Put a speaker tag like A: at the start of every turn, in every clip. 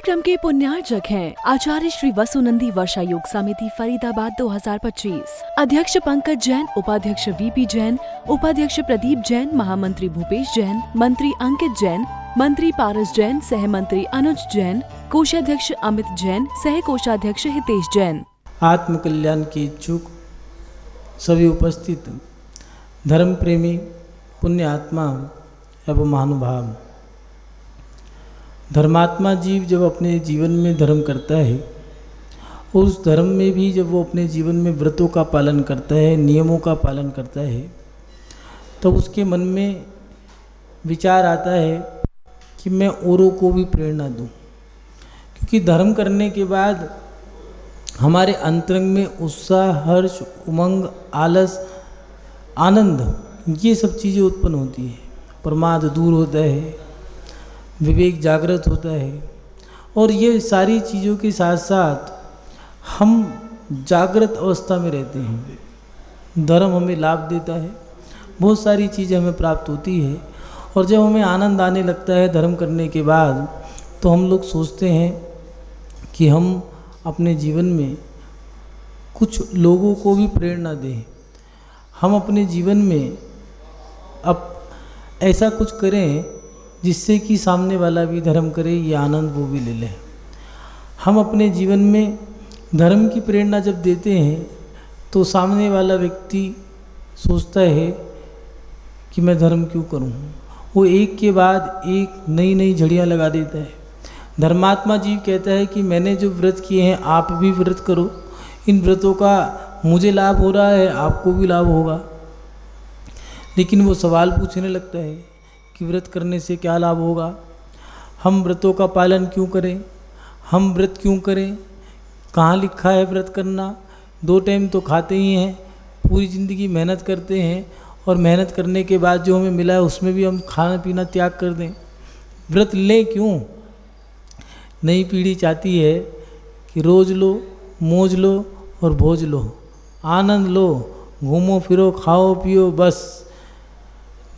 A: कार्यक्रम के पुण्यार्चक हैं आचार्य श्री वसुनंदी वर्षा योग समिति फरीदाबाद 2025। अध्यक्ष पंकज जैन, उपाध्यक्ष वीपी जैन, उपाध्यक्ष प्रदीप जैन, महामंत्री भूपेश जैन, मंत्री अंकित जैन, मंत्री पारस जैन, सह मंत्री अनुज जैन, कोषाध्यक्ष अमित जैन, सह कोषाध्यक्ष हितेश जैन।
B: आत्म कल्याण के इच्छुक सभी उपस्थित धर्म प्रेमी पुण्य आत्मा एवं महानुभाव, धर्मात्मा जीव जब अपने जीवन में धर्म करता है और उस धर्म में भी जब वो अपने जीवन में व्रतों का पालन करता है, नियमों का पालन करता है, तो उसके मन में विचार आता है कि मैं औरों को भी प्रेरणा दूं। क्योंकि धर्म करने के बाद हमारे अंतरंग में उत्साह, हर्ष, उमंग, आलस, आनंद, ये सब चीज़ें उत्पन्न होती है। प्रमाद दूर होता है, विवेक जागृत होता है और ये सारी चीज़ों के साथ साथ हम जागृत अवस्था में रहते हैं। धर्म हमें लाभ देता है, बहुत सारी चीज़ें हमें प्राप्त होती है और जब हमें आनंद आने लगता है धर्म करने के बाद, तो हम लोग सोचते हैं कि हम अपने जीवन में कुछ लोगों को भी प्रेरणा दें, हम अपने जीवन में अब ऐसा कुछ करें जिससे कि सामने वाला भी धर्म करे, ये आनंद वो भी ले ले। हम अपने जीवन में धर्म की प्रेरणा जब देते हैं तो सामने वाला व्यक्ति सोचता है कि मैं धर्म क्यों करूं। वो एक के बाद एक नई नई झड़ियाँ लगा देता है। धर्मात्मा जीव कहता है कि मैंने जो व्रत किए हैं आप भी व्रत करो, इन व्रतों का मुझे लाभ हो रहा है, आपको भी लाभ होगा। लेकिन वो सवाल पूछने लगता है कि व्रत करने से क्या लाभ होगा, हम व्रतों का पालन क्यों करें, हम व्रत क्यों करें, कहाँ लिखा है व्रत करना, 2 टाइम तो खाते ही हैं, पूरी ज़िंदगी मेहनत करते हैं और मेहनत करने के बाद जो हमें मिला है उसमें भी हम खाना पीना त्याग कर दें, व्रत लें क्यों। नई पीढ़ी चाहती है कि रोज़ लो, मौज लो और भोज लो, आनंद लो, घूमो फिरो, खाओ पियो बस।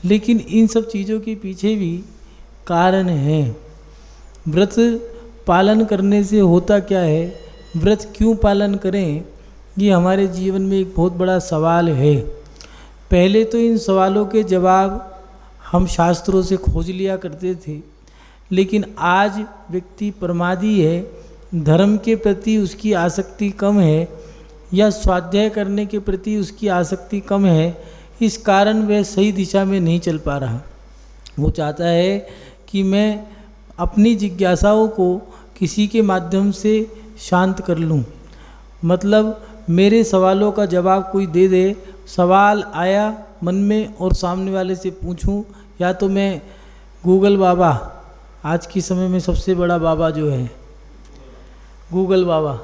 B: लेकिन इन सब चीज़ों के पीछे भी कारण है। व्रत पालन करने से होता क्या है, व्रत क्यों पालन करें, ये हमारे जीवन में एक बहुत बड़ा सवाल है। पहले तो इन सवालों के जवाब हम शास्त्रों से खोज लिया करते थे, लेकिन आज व्यक्ति प्रमादी है, धर्म के प्रति उसकी आसक्ति कम है या स्वाध्याय करने के प्रति उसकी आसक्ति कम है। इस कारण वह सही दिशा में नहीं चल पा रहा। वो चाहता है कि मैं अपनी जिज्ञासाओं को किसी के माध्यम से शांत कर लूं, मतलब मेरे सवालों का जवाब कोई दे दे। सवाल आया मन में और सामने वाले से पूछूं, या तो मैं गूगल बाबा, आज के समय में सबसे बड़ा बाबा जो है गूगल बाबा,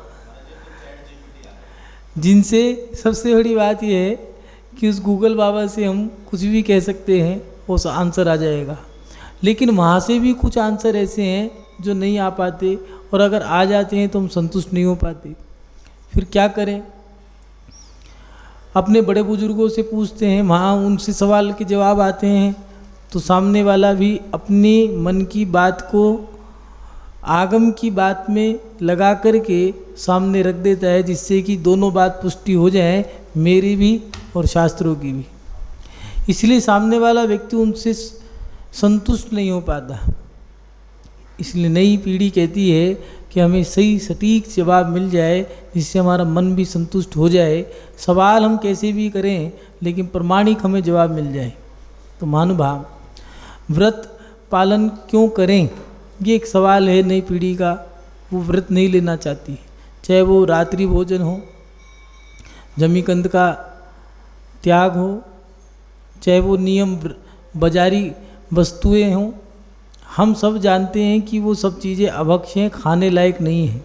B: जिनसे सबसे बड़ी बात यह है कि उस गूगल बाबा से हम कुछ भी कह सकते हैं, वो आंसर आ जाएगा। लेकिन वहाँ से भी कुछ आंसर ऐसे हैं जो नहीं आ पाते, और अगर आ जाते हैं तो हम संतुष्ट नहीं हो पाते। फिर क्या करें, अपने बड़े बुजुर्गों से पूछते हैं, वहाँ उनसे सवाल के जवाब आते हैं तो सामने वाला भी अपने मन की बात को आगम की बात में लगा करके सामने रख देता है, जिससे कि दोनों बात पुष्टि हो जाए, मेरी भी और शास्त्रों की भी। इसलिए सामने वाला व्यक्ति उनसे संतुष्ट नहीं हो पाता। इसलिए नई पीढ़ी कहती है कि हमें सही सटीक जवाब मिल जाए, जिससे हमारा मन भी संतुष्ट हो जाए। सवाल हम कैसे भी करें लेकिन प्रमाणिक हमें जवाब मिल जाए। तो महानुभाव, व्रत पालन क्यों करें, ये एक सवाल है नई पीढ़ी का। वो व्रत नहीं लेना चाहती, चाहे वो रात्रि भोजन हो, जमीकंद का त्याग हो, चाहे वो नियम बाजारी वस्तुएं हों। हम सब जानते हैं कि वो सब चीज़ें अभक्ष हैं, खाने लायक नहीं हैं।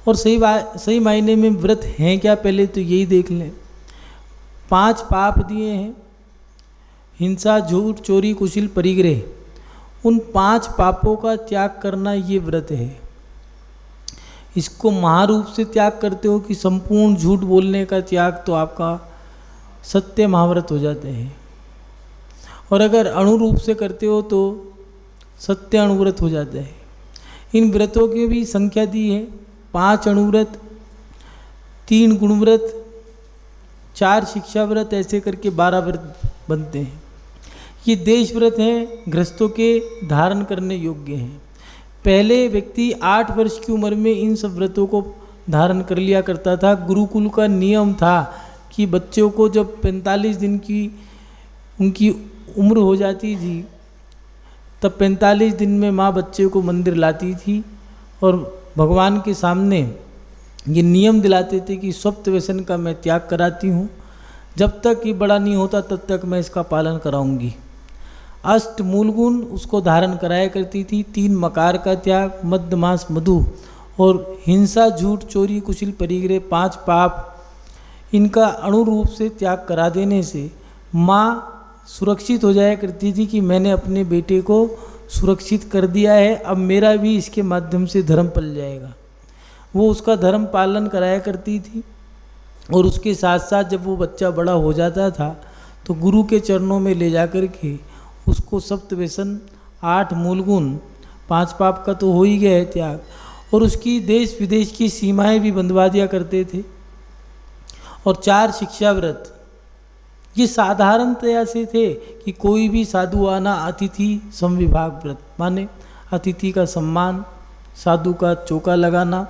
B: और सही मायने में व्रत हैं क्या, पहले तो यही देख लें। 5 पाप दिए हैं, हिंसा, झूठ, चोरी, कुशिल, परिग्रह। उन 5 पापों का त्याग करना ये व्रत है। इसको महारूप से त्याग करते हो कि संपूर्ण झूठ बोलने का त्याग, तो आपका सत्य महाव्रत हो जाते हैं। और अगर अणुरूप से करते हो तो सत्य अणुव्रत हो जाता है। इन व्रतों की भी संख्या दी है, 5 अणुव्रत, 3 गुणव्रत, 4 शिक्षा व्रत, ऐसे करके 12 व्रत बनते हैं। ये देश व्रत हैं, गृहस्थों के धारण करने योग्य हैं। पहले व्यक्ति 8 वर्ष की उम्र में इन सब व्रतों को धारण कर लिया करता था। गुरुकुल का नियम था कि बच्चों को जब 45 दिन की उनकी उम्र हो जाती थी तब 45 दिन में माँ बच्चे को मंदिर लाती थी और भगवान के सामने ये नियम दिलाते थे कि स्वप्त व्यसन का मैं त्याग कराती हूँ, जब तक ये बड़ा नहीं होता तब तक मैं इसका पालन कराऊंगी। अष्ट मूल गुण उसको धारण कराया करती थी, 3 मकार का त्याग, मद्य मांस मधु और हिंसा, झूठ, चोरी, कुचिल, परिग्रह, 5 पाप, इनका अणुरूप से त्याग करा देने से माँ सुरक्षित हो जाया करती थी कि मैंने अपने बेटे को सुरक्षित कर दिया है, अब मेरा भी इसके माध्यम से धर्म पल जाएगा। वो उसका धर्म पालन कराया करती थी। और उसके साथ साथ जब वो बच्चा बड़ा हो जाता था तो गुरु के चरणों में ले जा कर के उसको सप्त व्यसन, 8 मूल गुण, 5 पाप का तो हो ही गया है त्याग, और उसकी देश विदेश की सीमाएं भी बंधवा दिया करते थे। और 4 शिक्षा व्रत ये साधारणतया से थे कि कोई भी साधु आना, अतिथि समविभाग व्रत, माने अतिथि का सम्मान, साधु का चौका लगाना,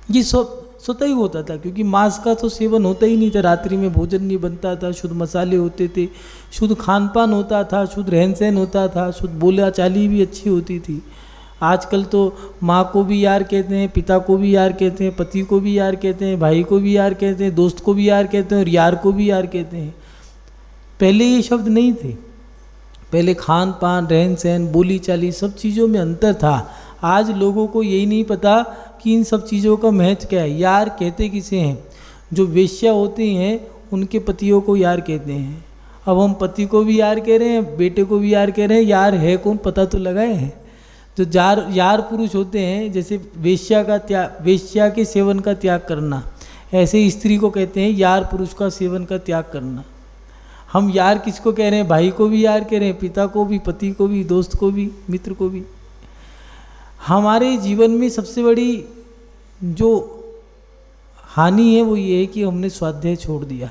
B: ये सब स्वतः ही होता था क्योंकि मांस का तो सेवन होता ही नहीं था, रात्रि में भोजन नहीं बनता था, शुद्ध मसाले होते थे, शुद्ध खान पान होता था, शुद्ध रहन सहन होता था, शुद्ध बोला चाली भी अच्छी होती थी। आजकल तो माँ को भी यार कहते हैं, पिता को भी यार कहते हैं, पति को भी यार कहते हैं, भाई को भी यार कहते हैं, दोस्त को भी यार कहते हैं और यार को भी यार कहते हैं। पहले ये शब्द नहीं थे, पहले खान पान, रहन सहन, बोली चाली सब चीज़ों में अंतर था। आज लोगों को यही नहीं पता कि इन सब चीज़ों का महत्व क्या है। यार कहते किसे हैं? जो वेश्या होती हैं उनके पतियों को यार कहते हैं। अब हम पति को भी यार कह रहे हैं, बेटे को भी यार कह रहे हैं, यार है कौन पता तो लगाए हैं। जो यार पुरुष होते हैं, जैसे वेश्या के सेवन का त्याग करना, ऐसे स्त्री को कहते हैं यार पुरुष का सेवन का त्याग करना। हम यार किसको कह रहे हैं? भाई को भी यार कह रहे हैं, पिता को भी, पति को भी, दोस्त को भी, मित्र को भी। हमारे जीवन में सबसे बड़ी जो हानि है वो ये है कि हमने स्वाध्याय छोड़ दिया,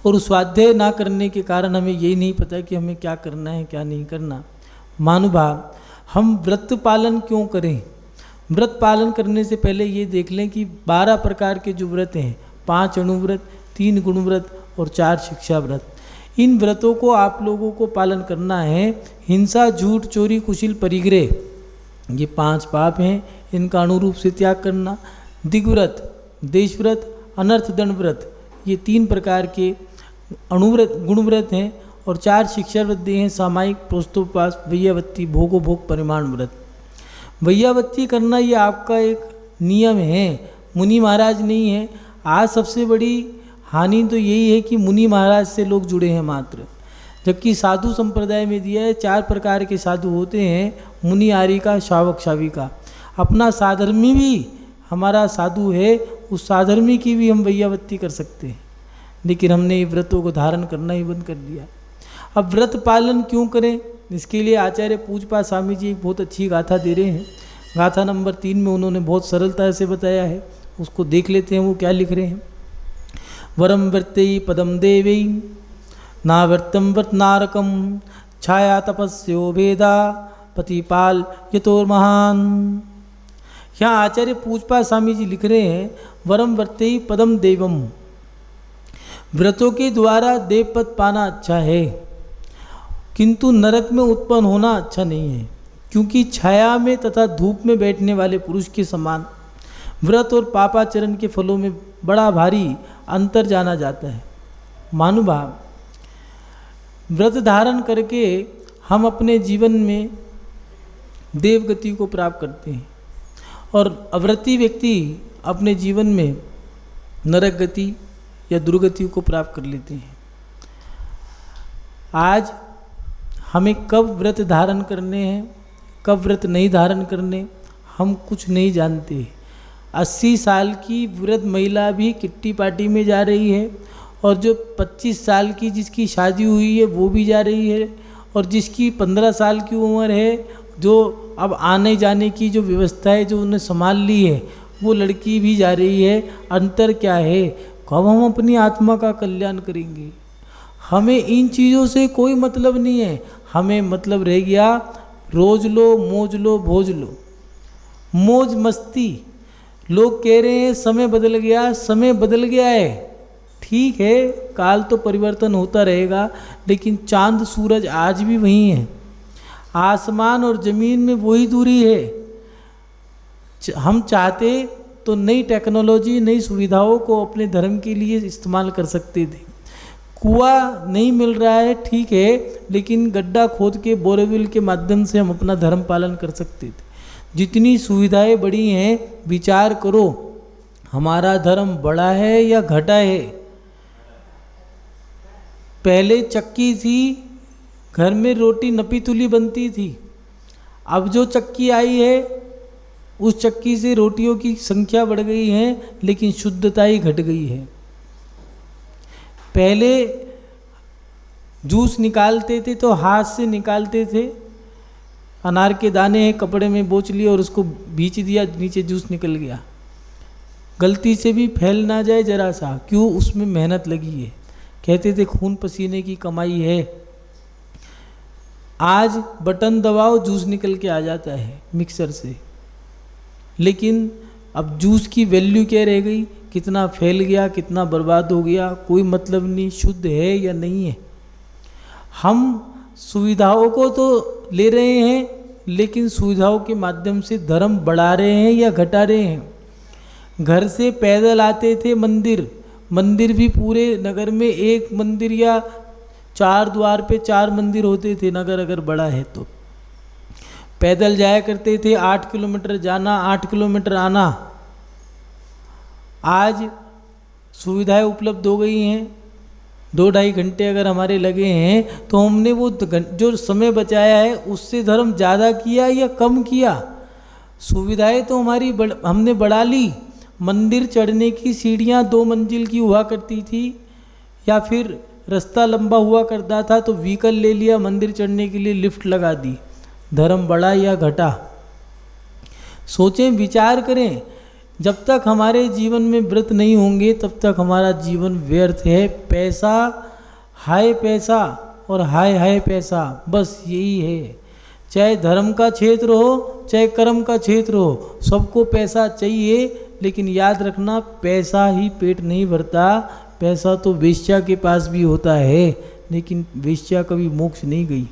B: और उस स्वाध्याय ना करने के कारण हमें यही नहीं पता कि हमें क्या करना है क्या नहीं करना। महानुभाव, हम व्रत पालन क्यों करें? व्रत पालन करने से पहले ये देख लें कि 12 प्रकार के जो व्रत हैं, 5 अणुव्रत, 3 गुणव्रत और 4 शिक्षा व्रत, इन व्रतों को आप लोगों को पालन करना है। हिंसा, झूठ, चोरी, कुचिल, परिग्रह, ये 5 पाप हैं, इनका अनुरूप से त्याग करना। दिग्व्रत, देशव्रत, अनर्थ दंड व्रत, ये 3 प्रकार के अणुव्रत, गुणव्रत हैं। और 4 शिक्षा व्रत दिए हैं, सामायिक, प्रोस्तोपवास, वैयावत्ती, भोगोभोग, परिमाण व्रत। वैयावत्ती करना ये आपका एक नियम है, मुनि महाराज नहीं है। आज सबसे बड़ी हानि तो यही है कि मुनि महाराज से लोग जुड़े हैं मात्र, जबकि साधु संप्रदाय में दिया है 4 प्रकार के साधु होते हैं, मुनि, आर्यिका, शावक, शाविका। अपना साधर्मी भी हमारा साधु है, उस साधर्मी की भी हम वैयावत्ती कर सकते हैं, लेकिन हमने ये व्रतों को धारण करना ही बंद कर दिया। अब व्रत पालन क्यों करें? इसके लिए आचार्य पूज्यपाद स्वामी जी एक बहुत अच्छी गाथा दे रहे हैं। गाथा नंबर 3 में उन्होंने बहुत सरलता से बताया है, उसको देख लेते हैं वो क्या लिख रहे हैं। वरम वर्तेयि पदम देवै नावर्तम व्रत नारकम छाया तपस्यो भेदा पतिपाल यतोर्महान। यहाँ आचार्य पूज्यपाद स्वामी जी लिख रहे हैं, वरम वर्तेयि पदम देवम, व्रतों के द्वारा देवपद पाना अच्छा है, किंतु नरक में उत्पन्न होना अच्छा नहीं है, क्योंकि छाया में तथा धूप में बैठने वाले पुरुष के समान व्रत और पापाचरण के फलों में बड़ा भारी अंतर जाना जाता है। महानुभाव, व्रत धारण करके हम अपने जीवन में देवगति को प्राप्त करते हैं, और अव्रती व्यक्ति अपने जीवन में नरक गति या दुर्गति को प्राप्त कर लेते हैं। आज हमें कब व्रत धारण करने हैं, कब व्रत नहीं धारण करने, हम कुछ नहीं जानते। 80 साल की वृद्ध महिला भी किट्टी पार्टी में जा रही है, और जो 25 साल की जिसकी शादी हुई है वो भी जा रही है, और जिसकी 15 साल की उम्र है जो अब आने जाने की जो व्यवस्था है जो उन्हें संभाल ली है, वो लड़की भी जा रही है। अंतर क्या है? कब हम अपनी आत्मा का कल्याण करेंगे? हमें इन चीज़ों से कोई मतलब नहीं है। हमें मतलब रह गया रोज लो, मौज लो, भोज लो, मौज मस्ती। लोग कह रहे हैं समय बदल गया, समय बदल गया है, ठीक है, काल तो परिवर्तन होता रहेगा, लेकिन चांद सूरज आज भी वही है। आसमान और ज़मीन में वही दूरी है। हम चाहते तो नई टेक्नोलॉजी, नई सुविधाओं को अपने धर्म के लिए इस्तेमाल कर सकते थे। कुआं नहीं मिल रहा है, ठीक है, लेकिन गड्ढा खोद के बोरवेल के माध्यम से हम अपना धर्म पालन कर सकते थे। जितनी सुविधाएं बढ़ी हैं, विचार करो हमारा धर्म बढ़ा है या घटा है। पहले चक्की थी, घर में रोटी नपी तुली बनती थी। अब जो चक्की आई है, उस चक्की से रोटियों की संख्या बढ़ गई है, लेकिन शुद्धता ही घट गई है। पहले जूस निकालते थे तो हाथ से निकालते थे। अनार के दाने कपड़े में बोच लिए और उसको भींच दिया, नीचे जूस निकल गया। गलती से भी फैल ना जाए जरा सा, क्यों? उसमें मेहनत लगी है। कहते थे खून पसीने की कमाई है। आज बटन दबाओ, जूस निकल के आ जाता है मिक्सर से। लेकिन अब जूस की वैल्यू क्या रह गई? कितना फैल गया, कितना बर्बाद हो गया, कोई मतलब नहीं शुद्ध है या नहीं है। हम सुविधाओं को तो ले रहे हैं, लेकिन सुविधाओं के माध्यम से धर्म बढ़ा रहे हैं या घटा रहे हैं। घर से पैदल आते थे मंदिर, मंदिर भी पूरे नगर में एक मंदिर या 4 द्वार पे 4 मंदिर होते थे, नगर अगर बड़ा है तो। पैदल जाया करते थे, 8 किलोमीटर जाना, 8 किलोमीटर आना। आज सुविधाएं उपलब्ध हो गई हैं, 2-2.5 घंटे अगर हमारे लगे हैं तो हमने वो जो समय बचाया है उससे धर्म ज़्यादा किया या कम किया? सुविधाएं तो हमारी हमने बढ़ा ली। मंदिर चढ़ने की सीढ़ियाँ 2 मंजिल की हुआ करती थी, या फिर रास्ता लंबा हुआ करता था तो व्हीकल ले लिया, मंदिर चढ़ने के लिए लिफ्ट लगा दी। धर्म बढ़ा या घटा? सोचें, विचार करें। जब तक हमारे जीवन में व्रत नहीं होंगे तब तक हमारा जीवन व्यर्थ है। पैसा, हाय पैसा और हाय हाय पैसा, बस यही है। चाहे धर्म का क्षेत्र हो, चाहे कर्म का क्षेत्र हो, सबको पैसा चाहिए। लेकिन याद रखना, पैसा ही पेट नहीं भरता। पैसा तो वेश्या के पास भी होता है, लेकिन वेश्या कभी मोक्ष नहीं गई।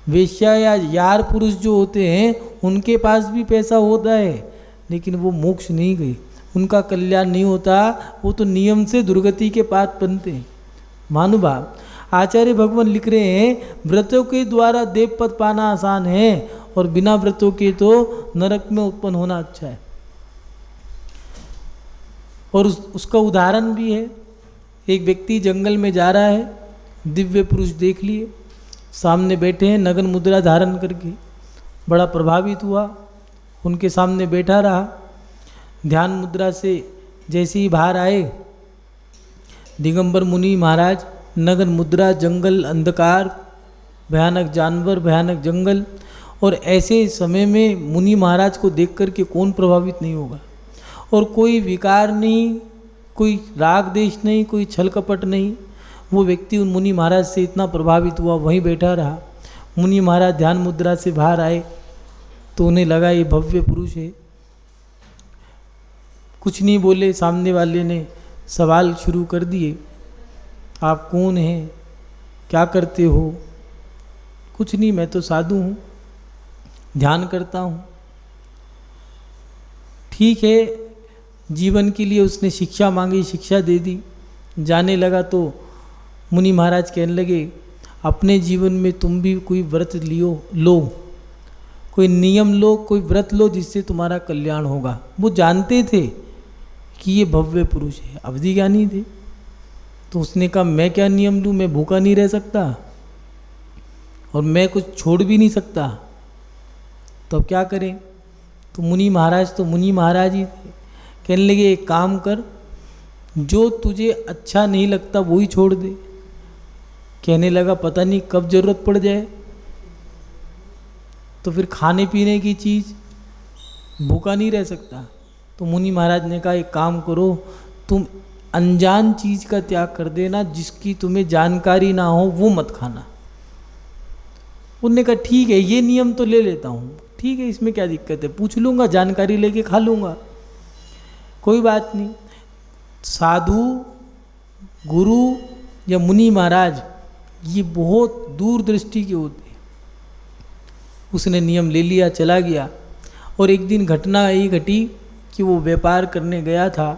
B: वेश्या या यार पुरुष जो होते हैं उनके पास भी पैसा होता है, लेकिन वो मोक्ष नहीं गई, उनका कल्याण नहीं होता। वो तो नियम से दुर्गति के पात बनते हैं। महानुभाव, आचार्य भगवान लिख रहे हैं, व्रतों के द्वारा देव पद पाना आसान है और बिना व्रतों के तो नरक में उत्पन्न होना अच्छा है। और उसका उदाहरण भी है। एक व्यक्ति जंगल में जा रहा है, दिव्य पुरुष देख लिए, सामने बैठे हैं नगन मुद्रा धारण करके। बड़ा प्रभावित हुआ, उनके सामने बैठा रहा। ध्यान मुद्रा से जैसे ही बाहर आए, दिगंबर मुनि महाराज, नगन मुद्रा, जंगल, अंधकार, भयानक जानवर, भयानक जंगल। और ऐसे समय में मुनि महाराज को देख कर के कौन प्रभावित नहीं होगा? और कोई विकार नहीं, कोई राग देश नहीं, कोई छल कपट नहीं। वो व्यक्ति उन मुनि महाराज से इतना प्रभावित हुआ, वहीं बैठा रहा। मुनि महाराज ध्यान मुद्रा से बाहर आए तो उन्हें लगा ये भव्य पुरुष है। कुछ नहीं बोले। सामने वाले ने सवाल शुरू कर दिए, आप कौन हैं, क्या करते हो? कुछ नहीं, मैं तो साधु हूँ, ध्यान करता हूँ। ठीक है, जीवन के लिए उसने शिक्षा मांगी, शिक्षा दे दी। जाने लगा तो मुनि महाराज कहने लगे, अपने जीवन में तुम भी कोई व्रत लो, कोई नियम लो, कोई व्रत लो जिससे तुम्हारा कल्याण होगा। वो जानते थे कि ये भव्य पुरुष है, अवधि ज्ञानी थे। तो उसने कहा, मैं क्या नियम लूँ, मैं भूखा नहीं रह सकता और मैं कुछ छोड़ भी नहीं सकता, तो अब क्या करें? तो मुनि महाराज ही थे। कहने लगे, एक काम कर, जो तुझे अच्छा नहीं लगता वही छोड़ दे। कहने लगा, पता नहीं कब जरूरत पड़ जाए। तो फिर खाने पीने की चीज़ भूखा नहीं रह सकता। तो मुनि महाराज ने कहा एक काम करो, तुम अनजान चीज़ का त्याग कर देना, जिसकी तुम्हें जानकारी ना हो वो मत खाना। उनने कहा ठीक है, ये नियम तो ले लेता हूँ, ठीक है, इसमें क्या दिक्कत है, पूछ लूँगा, जानकारी लेके खा लूँगा, कोई बात नहीं। साधु, गुरु या मुनि महाराज ये बहुत दूरदृष्टि के होते हैं। उसने नियम ले लिया, चला गया। और एक दिन घटना ये घटी कि वो व्यापार करने गया था।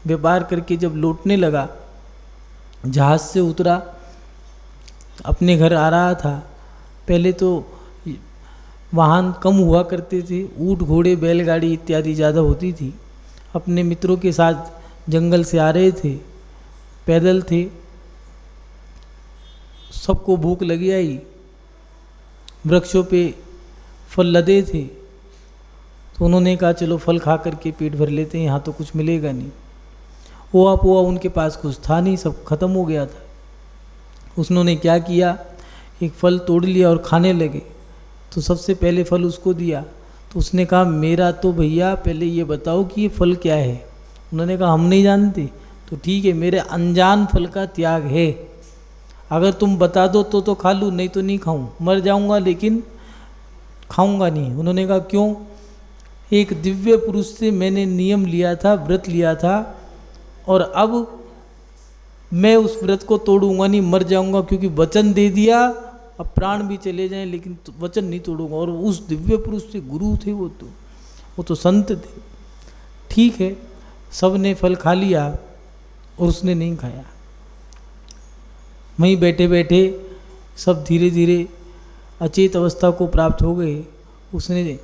B: व्यापार करके जब लौटने लगा, जहाज़ से उतरा, अपने घर आ रहा था। पहले तो वाहन कम हुआ करते थे, ऊँट घोड़े बैलगाड़ी इत्यादि ज़्यादा होती थी। अपने मित्रों के साथ जंगल से आ रहे थे, पैदल थे, सबको भूख लगी आई, वृक्षों पे फल लदे थे, तो उन्होंने कहा चलो फल खा करके पेट भर लेते हैं, यहाँ तो कुछ मिलेगा नहीं। पोहा पोहा उनके पास कुछ था नहीं, सब खत्म हो गया था। उन्होंने क्या किया, एक फल तोड़ लिया और खाने लगे। तो सबसे पहले फल उसको दिया। तो उसने कहा मेरा तो भैया पहले ये बताओ कि ये फल क्या है। उन्होंने कहा हम नहीं जानते। तो ठीक है, मेरे अनजान फल का त्याग है, अगर तुम बता दो तो खा लूँ, नहीं तो नहीं खाऊं, मर जाऊंगा लेकिन खाऊंगा नहीं। उन्होंने कहा क्यों? एक दिव्य पुरुष से मैंने नियम लिया था, व्रत लिया था, और अब मैं उस व्रत को तोड़ूंगा नहीं, मर जाऊंगा, क्योंकि वचन दे दिया, अब प्राण भी चले जाएं लेकिन वचन नहीं तोड़ूंगा। और उस दिव्य पुरुष से गुरु थे, वो तो संत थे। ठीक है, सब ने फल खा लिया और उसने नहीं खाया। वहीं बैठे बैठे सब धीरे धीरे अचेत अवस्था को प्राप्त हो गए। उसने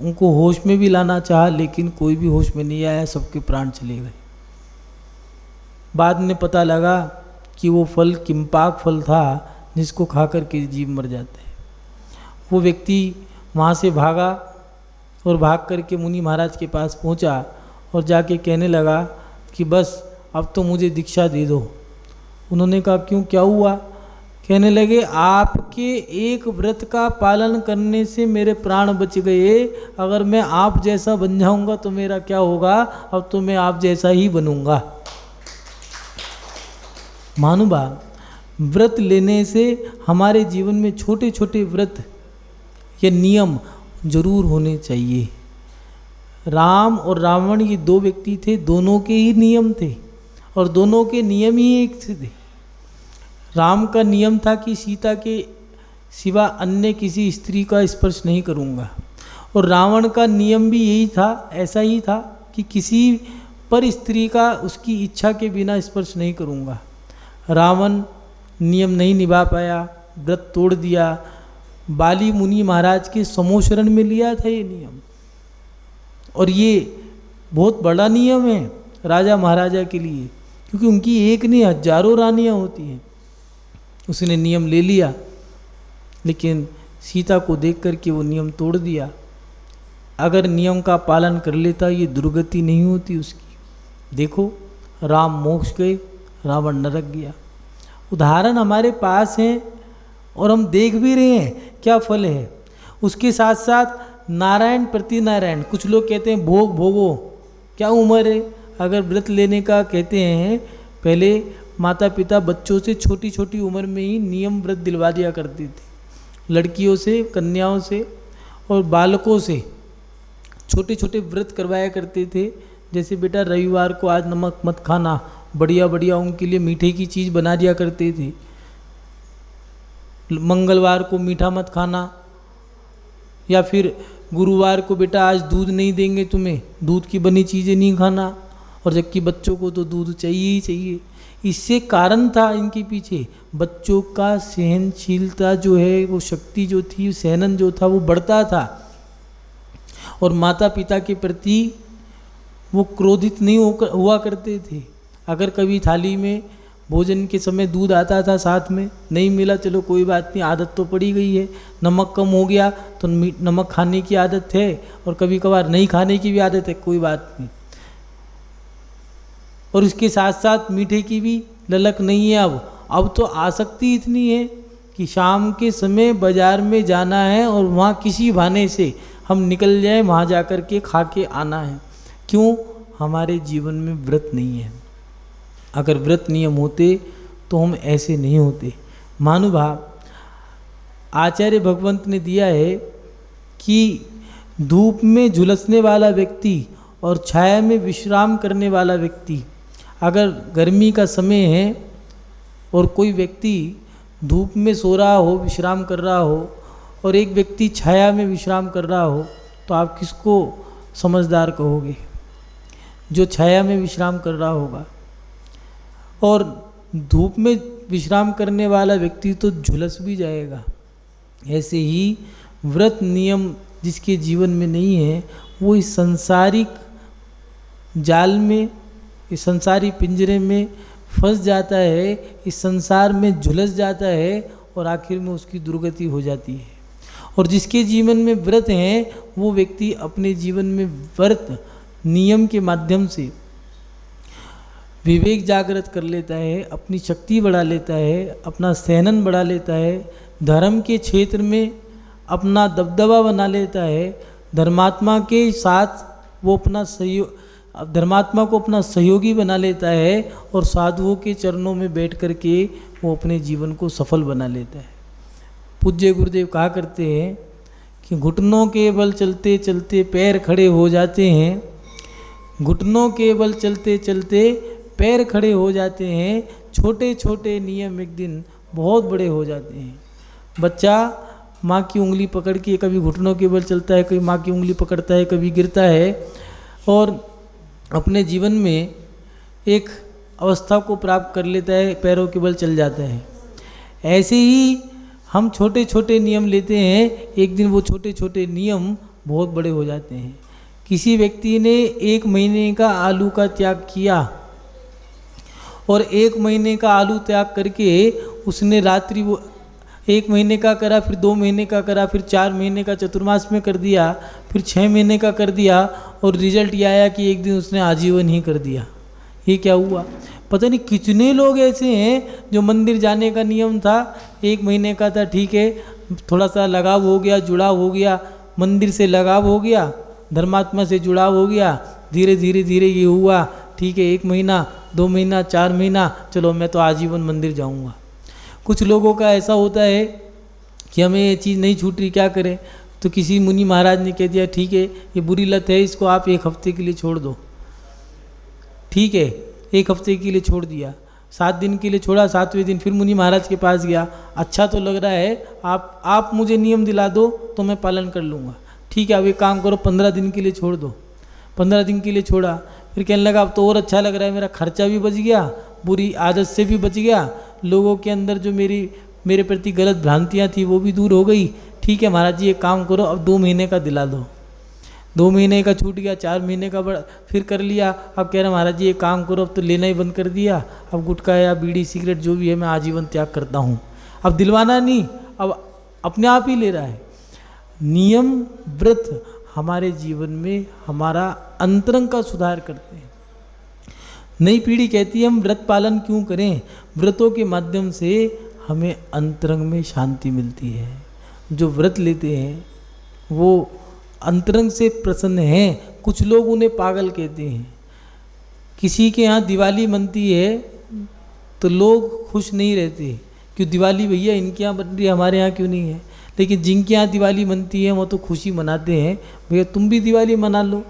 B: उनको होश में भी लाना चाहा, लेकिन कोई भी होश में नहीं आया, सबके प्राण चले गए। बाद में पता लगा कि वो फल किम्पाक फल था, जिसको खा कर के जीव मर जाते हैं। वो व्यक्ति वहाँ से भागा और भाग कर के मुनि महाराज के पास पहुँचा और जाके कहने लगा कि बस अब तो मुझे दीक्षा दे दो। उन्होंने कहा क्यों, क्या हुआ? कहने लगे आपके एक व्रत का पालन करने से मेरे प्राण बच गए, अगर मैं आप जैसा बन जाऊंगा तो मेरा क्या होगा, अब तो मैं आप जैसा ही बनूंगा। मानुबा, व्रत लेने से हमारे जीवन में छोटे छोटे व्रत या नियम जरूर होने चाहिए। राम और रावण ये दो व्यक्ति थे, दोनों के ही नियम थे और दोनों के नियम ही एक थे। राम का नियम था कि सीता के सिवा अन्य किसी स्त्री का स्पर्श नहीं करूँगा, और रावण का नियम भी यही था, ऐसा ही था कि किसी पर स्त्री का उसकी इच्छा के बिना स्पर्श नहीं करूँगा। रावण नियम नहीं निभा पाया, व्रत तोड़ दिया। बाली मुनि महाराज के समोशरण में लिया था ये नियम, और ये बहुत बड़ा नियम है राजा महाराजा के लिए, क्योंकि उनकी एक नहीं हजारों रानियाँ होती हैं। उसने नियम ले लिया, लेकिन सीता को देख कर के वो नियम तोड़ दिया। अगर नियम का पालन कर लेता ये दुर्गति नहीं होती उसकी। देखो, राम मोक्ष गए, रावण नरक गया। उदाहरण हमारे पास हैं और हम देख भी रहे हैं क्या फल है। उसके साथ साथ नारायण प्रति नारायण, कुछ लोग कहते हैं भोग भोगो, क्या उम्र है? अगर व्रत लेने का कहते हैं, पहले माता पिता बच्चों से छोटी छोटी उम्र में ही नियम व्रत दिलवा दिया करती थी, लड़कियों से, कन्याओं से और बालकों से छोटे छोटे व्रत करवाया करते थे। जैसे बेटा रविवार को आज नमक मत खाना, बढ़िया बढ़िया उनके लिए मीठे की चीज़ बना दिया करते थे। मंगलवार को मीठा मत खाना, या फिर गुरुवार को बेटा आज दूध नहीं देंगे तुम्हें, दूध की बनी चीज़ें नहीं खाना, और जबकि बच्चों को तो दूध चाहिए ही चाहिए। इससे कारण था इनके पीछे, बच्चों का सहनशीलता जो है, वो शक्ति जो थी, सहनन जो था वो बढ़ता था, और माता पिता के प्रति वो क्रोधित नहीं हुआ करते थे। अगर कभी थाली में भोजन के समय दूध आता था, साथ में नहीं मिला, चलो कोई बात नहीं, आदत तो पड़ी गई है, नमक कम हो गया तो नमक खाने की आदत है, और कभी कभार नहीं खाने की भी आदत है, कोई बात नहीं। और इसके साथ साथ मीठे की भी ललक नहीं है। अब तो आसक्ति इतनी है कि शाम के समय बाज़ार में जाना है और वहाँ किसी बहाने से हम निकल जाए, वहाँ जा कर के खा के आना है। क्यों? हमारे जीवन में व्रत नहीं है। अगर व्रत नियम होते तो हम ऐसे नहीं होते। महानुभाव, आचार्य भगवंत ने दिया है कि धूप में झुलसने वाला व्यक्ति और छाया में विश्राम करने वाला व्यक्ति, अगर गर्मी का समय है और कोई व्यक्ति धूप में सो रहा हो, विश्राम कर रहा हो, और एक व्यक्ति छाया में विश्राम कर रहा हो, तो आप किसको समझदार कहोगे? जो छाया में विश्राम कर रहा होगा। और धूप में विश्राम करने वाला व्यक्ति तो झुलस भी जाएगा। ऐसे ही व्रत नियम जिसके जीवन में नहीं है, वो इस संसारिक जाल में, इस संसारी पिंजरे में फंस जाता है, इस संसार में झुलस जाता है और आखिर में उसकी दुर्गति हो जाती है। और जिसके जीवन में व्रत हैं, वो व्यक्ति अपने जीवन में व्रत नियम के माध्यम से विवेक जागृत कर लेता है, अपनी शक्ति बढ़ा लेता है, अपना सहनन बढ़ा लेता है, धर्म के क्षेत्र में अपना दबदबा बना लेता है, धर्मात्मा के साथ वो अपना धर्मात्मा को अपना सहयोगी बना लेता है और साधुओं के चरणों में बैठ कर के वो अपने जीवन को सफल बना लेता है। पूज्य गुरुदेव कहा करते हैं कि घुटनों के बल चलते चलते पैर खड़े हो जाते हैं, घुटनों के बल चलते चलते पैर खड़े हो जाते हैं, छोटे छोटे नियम एक दिन बहुत बड़े हो जाते हैं। बच्चा माँ की उंगली पकड़ के कभी घुटनों के बल चलता है, कभी माँ की उंगली पकड़ता है, कभी गिरता है और अपने जीवन में एक अवस्था को प्राप्त कर लेता है, पैरों के बल चल जाता है। ऐसे ही हम छोटे छोटे नियम लेते हैं, एक दिन वो छोटे छोटे नियम बहुत बड़े हो जाते हैं। किसी व्यक्ति ने 1 महीने का आलू का त्याग किया और 1 महीने का आलू त्याग करके उसने रात्रि वो 1 महीने का करा, फिर 2 महीने का करा, फिर 4 महीने का चतुर्मास में कर दिया, फिर 6 महीने का कर दिया और रिजल्ट ये आया कि एक दिन उसने आजीवन ही कर दिया। ये क्या हुआ? पता नहीं कितने लोग ऐसे हैं जो मंदिर जाने का नियम था, 1 महीने का था, ठीक है, थोड़ा सा लगाव हो गया, जुड़ाव हो गया, मंदिर से लगाव हो गया, धर्मात्मा से जुड़ाव हो गया, धीरे धीरे धीरे ये हुआ, ठीक है, 1 महीना, 2 महीना, 4 महीना, चलो मैं तो आजीवन मंदिर जाऊँगा। कुछ लोगों का ऐसा होता है कि हमें ये चीज़ नहीं छूट रही, क्या करें? तो किसी मुनि महाराज ने कह दिया ठीक है ये बुरी लत है, इसको आप 1 हफ्ते के लिए छोड़ दो। ठीक है, 1 हफ्ते के लिए छोड़ दिया, 7 दिन के लिए छोड़ा, 7वें दिन फिर मुनि महाराज के पास गया, अच्छा तो लग रहा है, आप मुझे नियम दिला दो तो मैं पालन कर लूँगा। ठीक है, अब एक काम करो, 15 दिन के लिए छोड़ दो। 15 दिन के लिए छोड़ा, फिर कहने लगा अब तो और अच्छा लग रहा है, मेरा खर्चा भी बच गया, बुरी आदत से भी बच गया, लोगों के अंदर जो मेरे प्रति गलत भ्रांतियाँ थी वो भी दूर हो गई। ठीक है महाराज जी, एक काम करो, अब 2 महीने का दिला दो। 2 महीने का छूट गया, 4 महीने का फिर कर लिया। अब कह रहा महाराज जी एक काम करो, अब तो लेना ही बंद कर दिया, अब गुटखा या बीड़ी सिगरेट जो भी है मैं आजीवन त्याग करता हूँ। अब दिलवाना नहीं, अब अपने आप ही ले रहा है। नियम व्रत हमारे जीवन में हमारा अंतरंग का सुधार करते हैं। नई पीढ़ी कहती है हम व्रत पालन क्यों करें? व्रतों के माध्यम से हमें अंतरंग में शांति मिलती है। जो व्रत लेते हैं वो अंतरंग से प्रसन्न हैं। कुछ लोग उन्हें पागल कहते हैं। किसी के यहाँ दिवाली मनती है तो लोग खुश नहीं रहते, क्यों दिवाली भैया इनके यहाँ बन रही है, हमारे यहाँ क्यों नहीं है। लेकिन जिनके यहाँ दिवाली मनती है वो तो खुशी मनाते हैं, भैया तुम भी दिवाली मना लो,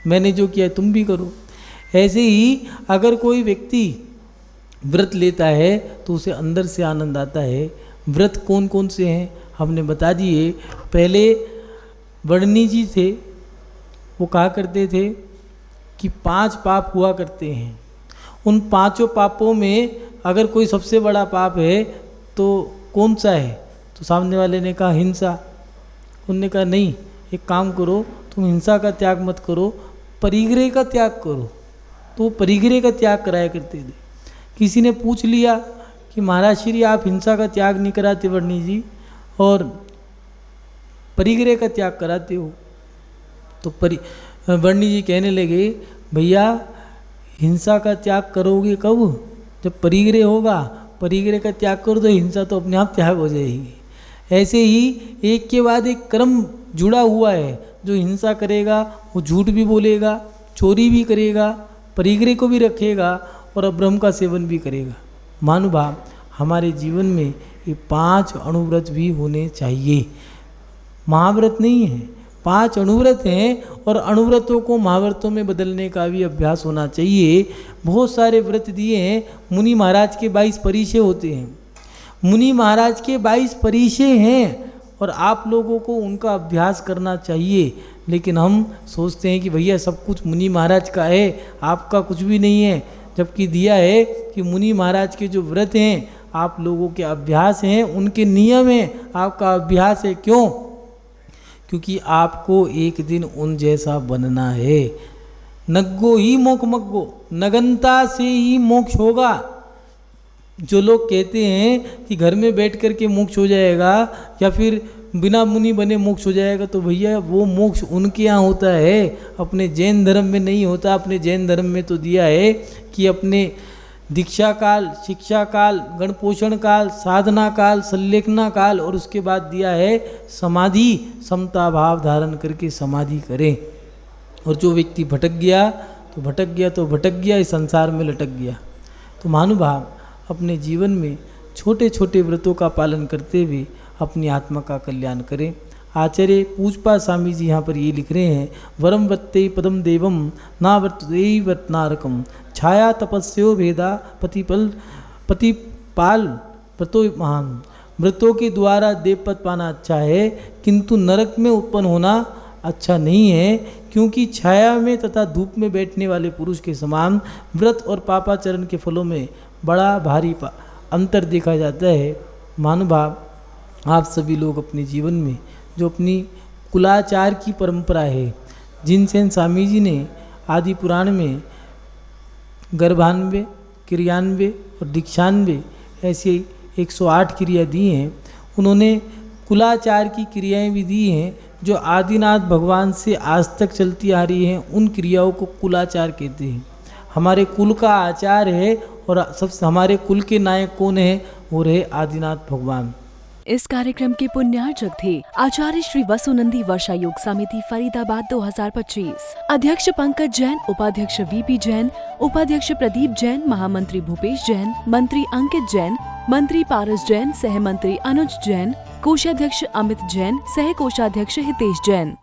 B: मैंने जो किया है तुम भी करो। ऐसे ही अगर कोई व्यक्ति व्रत लेता है तो उसे अंदर से आनंद आता है। व्रत कौन कौन से हैं हमने बता दिए। पहले वर्णी जी थे, वो कहा करते थे कि 5 पाप हुआ करते हैं। उन 5 पापों में अगर कोई सबसे बड़ा पाप है तो कौन सा है? तो सामने वाले ने कहा हिंसा। उनने कहा नहीं, एक काम करो, तुम हिंसा का त्याग मत करो, परिग्रह का त्याग करो। तो वो परिग्रह का त्याग कराया करते थे। किसी ने पूछ लिया कि महाराज श्री आप हिंसा का त्याग नहीं कराते वर्णी जी और परिग्रह का त्याग कराते हो, तो वर्णी जी कहने लगे भैया हिंसा का त्याग करोगे कब? जब परिग्रह होगा। परिग्रह का त्याग कर दो, हिंसा तो अपने आप त्याग हो जाएगी। ऐसे ही एक के बाद एक क्रम जुड़ा हुआ है। जो हिंसा करेगा वो झूठ भी बोलेगा, चोरी भी करेगा, परिग्रह को भी रखेगा और अब्रह्म का सेवन भी करेगा। महानुभाव, हमारे जीवन में ये 5 अणुव्रत भी होने चाहिए। महाव्रत नहीं है, 5 अणुव्रत हैं और अणुव्रतों को महाव्रतों में बदलने का भी अभ्यास होना चाहिए। बहुत सारे व्रत दिए हैं। मुनि महाराज के 22 परिचय होते हैं। मुनि महाराज के 22 परिचय हैं और आप लोगों को उनका अभ्यास करना चाहिए। लेकिन हम सोचते हैं कि भैया सब कुछ मुनि महाराज का है, आपका कुछ भी नहीं है। जबकि दिया है कि मुनि महाराज के जो व्रत हैं आप लोगों के अभ्यास हैं, उनके नियम हैं, आपका अभ्यास है। क्यों? क्योंकि आपको एक दिन उन जैसा बनना है। नग्गो ही मोक्ष मग्गो, नगनता से ही मोक्ष होगा। जो लोग कहते हैं कि घर में बैठ कर के मोक्ष हो जाएगा या फिर बिना मुनि बने मोक्ष हो जाएगा, तो भैया वो मोक्ष उनके यहाँ होता है, अपने जैन धर्म में नहीं होता। अपने जैन धर्म में तो दिया है कि अपने दीक्षा काल, शिक्षा काल, गणपोषण काल, साधना काल, संलेखना काल और उसके बाद दिया है समाधि, समता भाव धारण करके समाधि करें। और जो व्यक्ति भटक गया तो भटक गया तो भटक गया, इस संसार में लटक गया। तो महानुभाव, अपने जीवन में छोटे छोटे व्रतों का पालन करते हुए अपनी आत्मा का कल्याण करें। आचार्य पूजपा स्वामी जी यहाँ पर ये लिख रहे हैं, वरम वत्ते पदम देवम ना वर्तते वर्तनारकम छाया तपस्यो भेदा पतिपाल व्रतो महान। व्रतों के द्वारा देवपद पाना अच्छा है, किंतु नरक में उत्पन्न होना अच्छा नहीं है, क्योंकि छाया में तथा धूप में बैठने वाले पुरुष के समान व्रत और पापाचरण के फलों में बड़ा भारी अंतर देखा जाता है। महानुभाव, आप सभी लोग अपने जीवन में जो अपनी कुलाचार की परंपरा है, जिनसेन स्वामी जी ने आदि पुराण में गर्भान्वय, क्रियान्वय और दीक्षान्वय ऐसे 108 क्रिया दी हैं। उन्होंने कुलाचार की क्रियाएं भी दी हैं जो आदिनाथ भगवान से आज तक चलती आ रही हैं। उन क्रियाओं को कुलाचार कहते हैं। हमारे कुल का आचार है और सबसे हमारे कुल के नायक कौन है? वो रहे आदिनाथ भगवान।
A: इस कार्यक्रम के पुण्यार्चक थे आचार्य श्री वसुनंदी वर्षा योग समिति फरीदाबाद 2025, अध्यक्ष पंकज जैन, उपाध्यक्ष वीपी जैन, उपाध्यक्ष प्रदीप जैन, महामंत्री भूपेश जैन, मंत्री अंकित जैन, मंत्री पारस जैन, सह मंत्री अनुज जैन, कोषाध्यक्ष अमित जैन, सह कोषाध्यक्ष हितेश जैन।